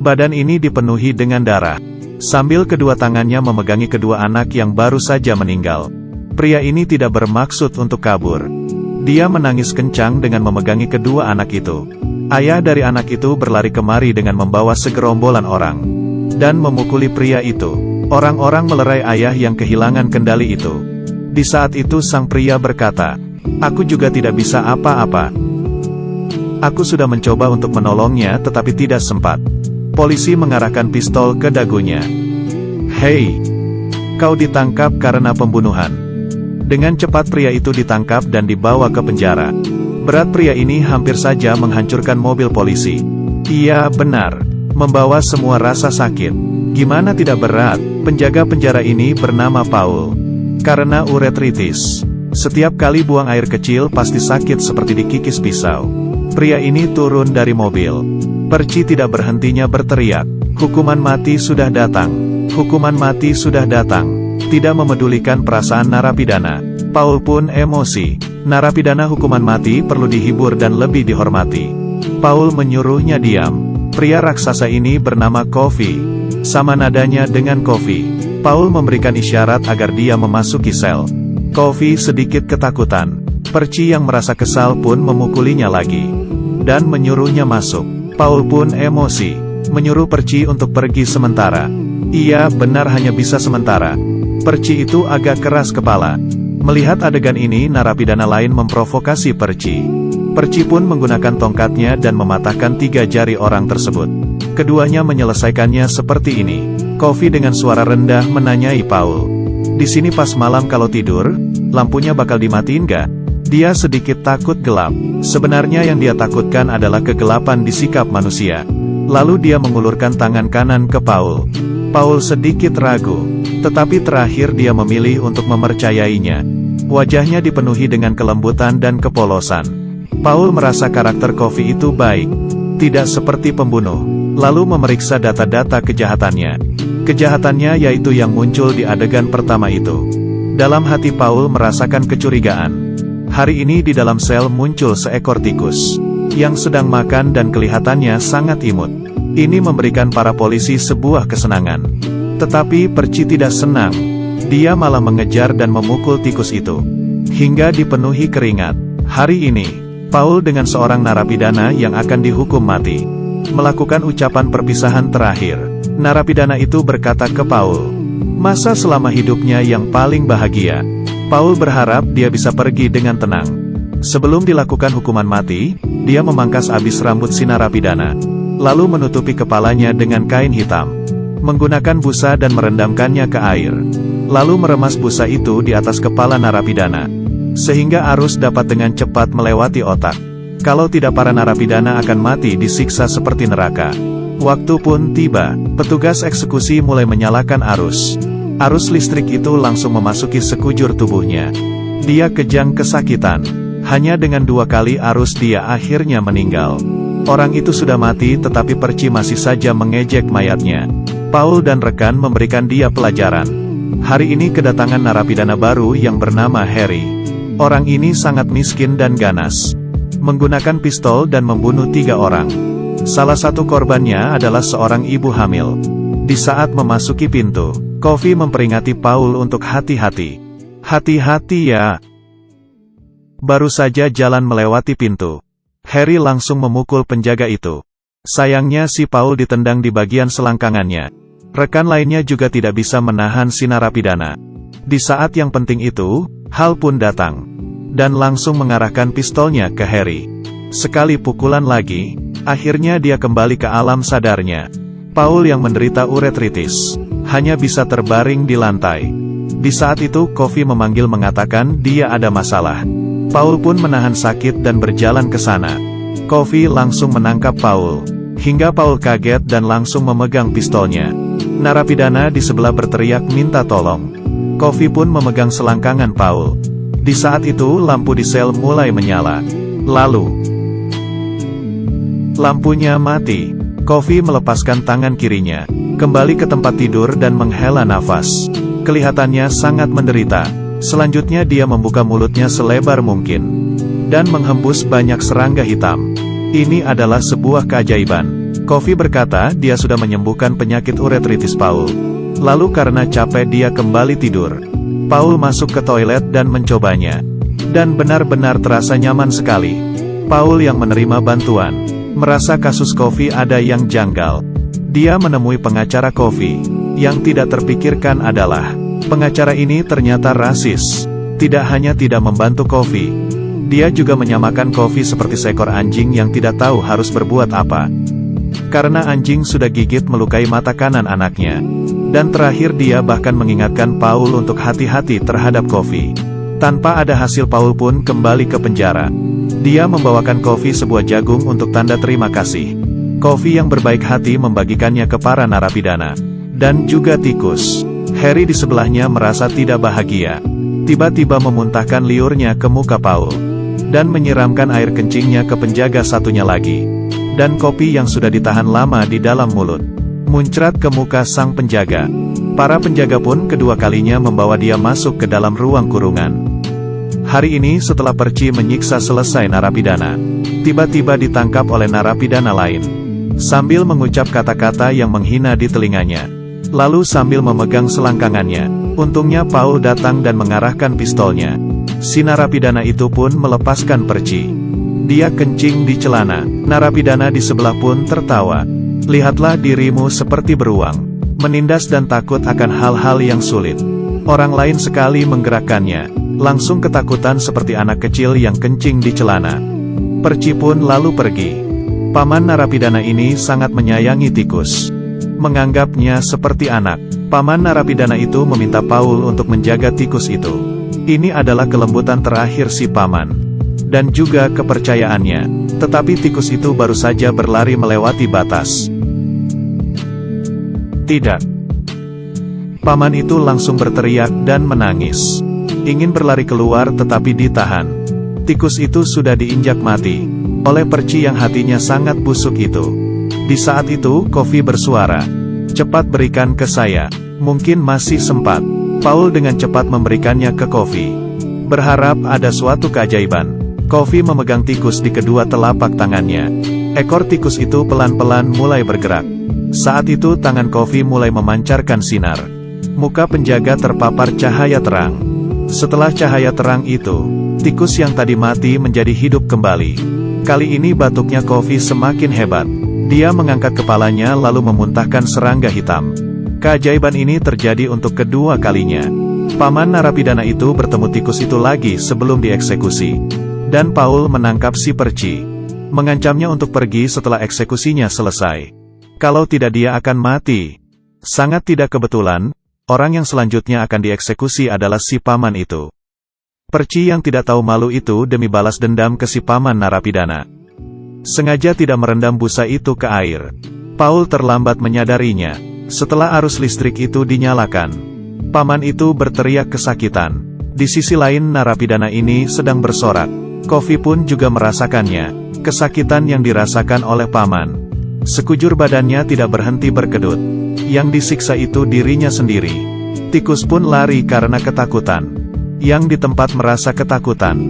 Badan ini dipenuhi dengan darah. Sambil kedua tangannya memegangi kedua anak yang baru saja meninggal. Pria ini tidak bermaksud untuk kabur. Dia menangis kencang dengan memegangi kedua anak itu. Ayah dari anak itu berlari kemari dengan membawa segerombolan orang. Dan memukuli pria itu. Orang-orang melerai ayah yang kehilangan kendali itu. Di saat itu sang pria berkata, "Aku juga tidak bisa apa-apa. Aku sudah mencoba untuk menolongnya tetapi tidak sempat." Polisi mengarahkan pistol ke dagunya. "Hei, kau ditangkap karena pembunuhan." Dengan cepat pria itu ditangkap dan dibawa ke penjara. Berat pria ini hampir saja menghancurkan mobil polisi. Iya, benar. Membawa semua rasa sakit. Gimana tidak berat? Penjaga penjara ini bernama Paul. Karena uretritis. Setiap kali buang air kecil pasti sakit seperti dikikis pisau. Pria ini turun dari mobil. Perci tidak berhentinya berteriak, "Hukuman mati sudah datang. Hukuman mati sudah datang." Tidak memedulikan perasaan narapidana. Paul pun emosi. Narapidana hukuman mati perlu dihibur dan lebih dihormati. Paul menyuruhnya diam. Pria raksasa ini bernama Coffee. Sama nadanya dengan Coffee. Paul memberikan isyarat agar dia memasuki sel. Coffee sedikit ketakutan. Perci yang merasa kesal pun memukulinya lagi. Dan menyuruhnya masuk. Paul pun emosi. Menyuruh Perci untuk pergi sementara. Iya, benar hanya bisa sementara. Perci itu agak keras kepala. Melihat adegan ini narapidana lain memprovokasi Perci. Perci pun menggunakan tongkatnya dan mematahkan 3 jari orang tersebut. Keduanya menyelesaikannya seperti ini. Coffee dengan suara rendah menanyai Paul. "Di sini pas malam kalau tidur, lampunya bakal dimatiin gak?" Dia sedikit takut gelap. Sebenarnya yang dia takutkan adalah kegelapan di sikap manusia. Lalu dia mengulurkan tangan kanan ke Paul. Paul sedikit ragu. Tetapi terakhir dia memilih untuk mempercayainya. Wajahnya dipenuhi dengan kelembutan dan kepolosan. Paul merasa karakter Coffee itu baik. Tidak seperti pembunuh. Lalu memeriksa data-data kejahatannya. Kejahatannya yaitu yang muncul di adegan pertama itu. Dalam hati Paul merasakan kecurigaan. Hari ini di dalam sel muncul seekor tikus. Yang sedang makan dan kelihatannya sangat imut. Ini memberikan para polisi sebuah kesenangan. Tetapi Perci tidak senang. Dia malah mengejar dan memukul tikus itu. Hingga dipenuhi keringat. Hari ini, Paul dengan seorang narapidana yang akan dihukum mati. Melakukan ucapan perpisahan terakhir. Narapidana itu berkata ke Paul. Masa selama hidupnya yang paling bahagia. Paul berharap dia bisa pergi dengan tenang. Sebelum dilakukan hukuman mati, dia memangkas abis rambut si narapidana. Lalu menutupi kepalanya dengan kain hitam. Menggunakan busa dan merendamkannya ke air. Lalu meremas busa itu di atas kepala narapidana. Sehingga arus dapat dengan cepat melewati otak. Kalau tidak para narapidana akan mati disiksa seperti neraka. Waktu pun tiba, petugas eksekusi mulai menyalakan arus. Arus listrik itu langsung memasuki sekujur tubuhnya. Dia kejang kesakitan. Hanya dengan 2 kali arus dia akhirnya meninggal. Orang itu sudah mati tetapi Perci masih saja mengejek mayatnya. Paul dan rekan memberikan dia pelajaran. Hari ini kedatangan narapidana baru yang bernama Harry. Orang ini sangat miskin dan ganas. Menggunakan pistol dan membunuh 3 orang. Salah satu korbannya adalah seorang ibu hamil. Di saat memasuki pintu, Coffee memperingati Paul untuk hati-hati. Hati-hati ya. Baru saja jalan melewati pintu. Harry langsung memukul penjaga itu. Sayangnya si Paul ditendang di bagian selangkangannya. Rekan lainnya juga tidak bisa menahan si narapidana. Di saat yang penting itu, Hal pun datang. Dan langsung mengarahkan pistolnya ke Harry. Sekali pukulan lagi, akhirnya dia kembali ke alam sadarnya. Paul yang menderita uretritis, hanya bisa terbaring di lantai. Di saat itu Coffee memanggil mengatakan dia ada masalah. Paul pun menahan sakit dan berjalan ke sana. Coffee langsung menangkap Paul. Hingga Paul kaget dan langsung memegang pistolnya. Narapidana di sebelah berteriak minta tolong. Coffee pun memegang selangkangan Paul. Di saat itu lampu di sel mulai menyala. Lalu, lampunya mati. Coffee melepaskan tangan kirinya, kembali ke tempat tidur dan menghela nafas. Kelihatannya sangat menderita. Selanjutnya dia membuka mulutnya selebar mungkin. Dan menghembus banyak serangga hitam. Ini adalah sebuah keajaiban. Kofi berkata dia sudah menyembuhkan penyakit uretritis Paul. Lalu karena capek dia kembali tidur. Paul masuk ke toilet dan mencobanya. Dan benar-benar terasa nyaman sekali. Paul yang menerima bantuan, merasa kasus Kofi ada yang janggal. Dia menemui pengacara Kofi. Yang tidak terpikirkan adalah, pengacara ini ternyata rasis. Tidak hanya tidak membantu Kofi, dia juga menyamakan Kofi seperti seekor anjing yang tidak tahu harus berbuat apa. Karena anjing sudah gigit melukai mata kanan anaknya. Dan terakhir dia bahkan mengingatkan Paul untuk hati-hati terhadap Kofi. Tanpa ada hasil Paul pun kembali ke penjara. Dia membawakan Kofi sebuah jagung untuk tanda terima kasih. Kofi yang berbaik hati membagikannya ke para narapidana. Dan juga tikus. Harry di sebelahnya merasa tidak bahagia. Tiba-tiba memuntahkan liurnya ke muka Paul. Dan menyiramkan air kencingnya ke penjaga satunya lagi. Dan kopi yang sudah ditahan lama di dalam mulut muncrat ke muka sang penjaga. Para penjaga pun kedua kalinya membawa dia masuk ke dalam ruang kurungan. Hari ini setelah Perci menyiksa selesai narapidana, tiba-tiba ditangkap oleh narapidana lain. Sambil mengucap kata-kata yang menghina di telinganya. Lalu sambil memegang selangkangannya, untungnya Paul datang dan mengarahkan pistolnya. Si narapidana itu pun melepaskan Perci. Dia kencing di celana. Narapidana di sebelah pun tertawa. Lihatlah dirimu seperti beruang, menindas dan takut akan hal-hal yang sulit. Orang lain sekali menggerakkannya, langsung ketakutan seperti anak kecil yang kencing di celana. Perci pun lalu pergi. Paman narapidana ini sangat menyayangi tikus. Menganggapnya seperti anak. Paman narapidana itu meminta Paul untuk menjaga tikus itu. Ini adalah kelembutan terakhir si paman. Dan juga kepercayaannya. Tetapi tikus itu baru saja berlari melewati batas. Tidak. Paman itu langsung berteriak dan menangis. Ingin berlari keluar tetapi ditahan. Tikus itu sudah diinjak mati oleh Perci yang hatinya sangat busuk itu. Di saat itu, Kofi bersuara. Cepat berikan ke saya. Mungkin masih sempat. Paul dengan cepat memberikannya ke Kofi. Berharap ada suatu keajaiban. Kofi memegang tikus di kedua telapak tangannya. Ekor tikus itu pelan-pelan mulai bergerak. Saat itu tangan Kofi mulai memancarkan sinar. Muka penjaga terpapar cahaya terang. Setelah cahaya terang itu, tikus yang tadi mati menjadi hidup kembali. Kali ini batuknya Kofi semakin hebat. Dia mengangkat kepalanya lalu memuntahkan serangga hitam. Keajaiban ini terjadi untuk kedua kalinya. Paman narapidana itu bertemu tikus itu lagi sebelum dieksekusi. Dan Paul menangkap si Perci. Mengancamnya untuk pergi setelah eksekusinya selesai. Kalau tidak dia akan mati. Sangat tidak kebetulan, orang yang selanjutnya akan dieksekusi adalah si paman itu. Perci yang tidak tahu malu itu demi balas dendam ke si paman narapidana. Sengaja tidak merendam busa itu ke air. Paul terlambat menyadarinya. Setelah arus listrik itu dinyalakan, paman itu berteriak kesakitan. Di sisi lain narapidana ini sedang bersorak. Kofi pun juga merasakannya, kesakitan yang dirasakan oleh paman. Sekujur badannya tidak berhenti berkedut. Yang disiksa itu dirinya sendiri. Tikus pun lari karena ketakutan. Yang di tempat merasa ketakutan.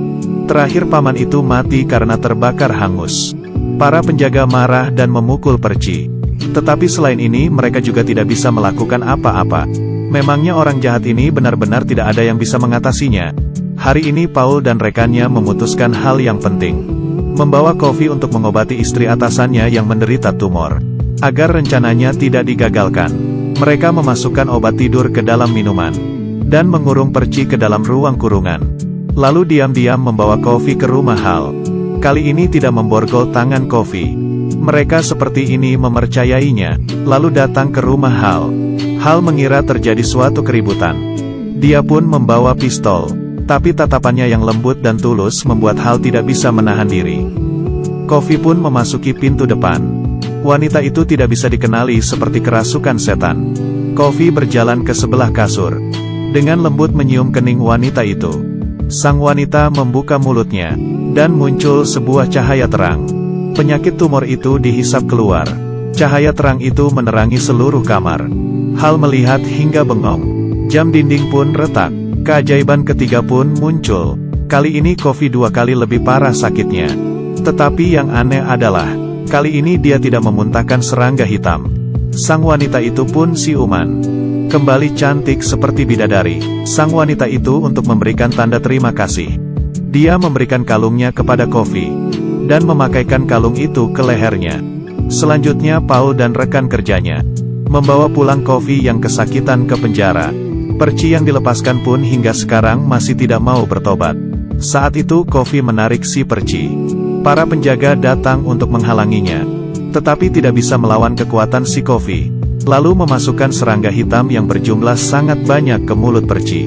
Terakhir paman itu mati karena terbakar hangus. Para penjaga marah dan memukul Perci. Tetapi selain ini mereka juga tidak bisa melakukan apa-apa. Memangnya orang jahat ini benar-benar tidak ada yang bisa mengatasinya. Hari ini Paul dan rekannya memutuskan hal yang penting. Membawa Kofi untuk mengobati istri atasannya yang menderita tumor. Agar rencananya tidak digagalkan. Mereka memasukkan obat tidur ke dalam minuman. Dan mengurung Perci ke dalam ruang kurungan. Lalu diam-diam membawa Kofi ke rumah Hal. Kali ini tidak memborgol tangan Kofi. Mereka seperti ini mempercayainya. Lalu datang ke rumah Hal. Hal mengira terjadi suatu keributan. Dia pun membawa pistol. Tapi tatapannya yang lembut dan tulus membuat Hal tidak bisa menahan diri. Kofi pun memasuki pintu depan. Wanita itu tidak bisa dikenali seperti kerasukan setan. Kofi berjalan ke sebelah kasur. Dengan lembut menyium kening wanita itu. Sang wanita membuka mulutnya. Dan muncul sebuah cahaya terang. Penyakit tumor itu dihisap keluar. Cahaya terang itu menerangi seluruh kamar. Hal melihat hingga bengong. Jam dinding pun retak. Keajaiban ketiga pun muncul. Kali ini Kofi 2 kali lebih parah sakitnya. Tetapi yang aneh adalah, Kali ini dia tidak memuntahkan serangga hitam. Sang wanita itu pun siuman. Kembali cantik seperti bidadari. Sang wanita itu untuk memberikan tanda terima kasih. Dia memberikan kalungnya kepada Coffee dan memakaikan kalung itu ke lehernya. Selanjutnya Paul dan rekan kerjanya membawa pulang Coffee yang kesakitan ke penjara. Perci yang dilepaskan pun hingga sekarang masih tidak mau bertobat. Saat itu Coffee menarik si Perci. Para penjaga datang untuk menghalanginya, tetapi tidak bisa melawan kekuatan si Coffee. Lalu memasukkan serangga hitam yang berjumlah sangat banyak ke mulut Perci.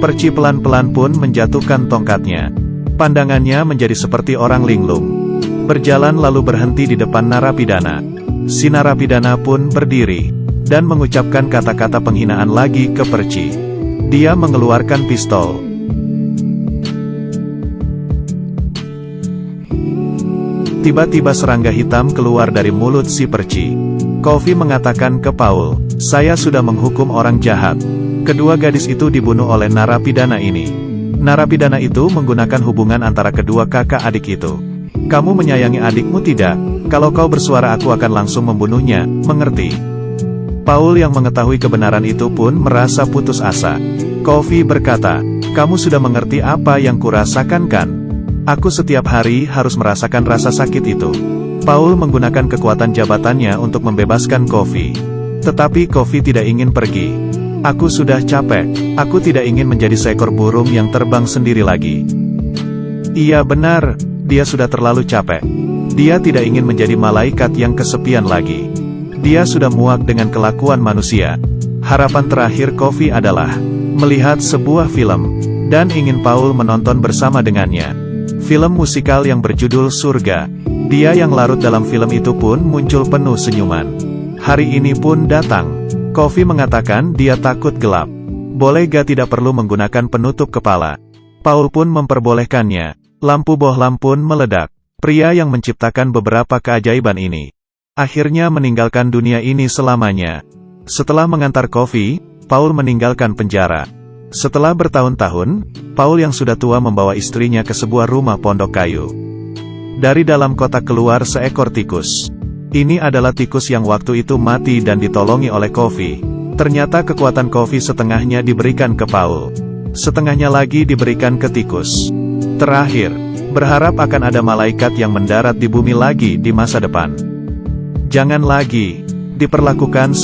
Perci pelan-pelan pun menjatuhkan tongkatnya. Pandangannya menjadi seperti orang linglung. Berjalan lalu berhenti di depan narapidana. Si narapidana pun berdiri dan mengucapkan kata-kata penghinaan lagi ke Perci. Dia mengeluarkan pistol. Tiba-tiba serangga hitam keluar dari mulut si Perci. Coffee mengatakan ke Paul, "Saya sudah menghukum orang jahat." Kedua gadis itu dibunuh oleh narapidana ini. Narapidana itu menggunakan hubungan antara kedua kakak adik itu. "Kamu menyayangi adikmu tidak? Kalau kau bersuara aku akan langsung membunuhnya, mengerti?" Paul yang mengetahui kebenaran itu pun merasa putus asa. Coffee berkata, "Kamu sudah mengerti apa yang kurasakan kan? Aku setiap hari harus merasakan rasa sakit itu." Paul menggunakan kekuatan jabatannya untuk membebaskan Coffee. Tetapi Coffee tidak ingin pergi. "Aku sudah capek. Aku tidak ingin menjadi seekor burung yang terbang sendiri lagi." Iya benar, dia sudah terlalu capek. Dia tidak ingin menjadi malaikat yang kesepian lagi. Dia sudah muak dengan kelakuan manusia. Harapan terakhir Coffee adalah melihat sebuah film, dan ingin Paul menonton bersama dengannya. Film musikal yang berjudul Surga. Dia yang larut dalam film itu pun muncul penuh senyuman. Hari ini pun datang. Coffee mengatakan dia takut gelap. Boleh gak tidak perlu menggunakan penutup kepala? Paul pun memperbolehkannya. Lampu bohlam pun meledak. Pria yang menciptakan beberapa keajaiban ini akhirnya meninggalkan dunia ini selamanya. Setelah mengantar Coffee, Paul meninggalkan penjara. Setelah bertahun-tahun, Paul yang sudah tua membawa istrinya ke sebuah rumah pondok kayu. Dari dalam kotak keluar seekor tikus. Ini adalah tikus yang waktu itu mati dan ditolongi oleh Coffee. Ternyata kekuatan Coffee setengahnya diberikan ke Paul. Setengahnya lagi diberikan ke tikus. Terakhir, berharap akan ada malaikat yang mendarat di bumi lagi di masa depan. Jangan lagi diperlakukan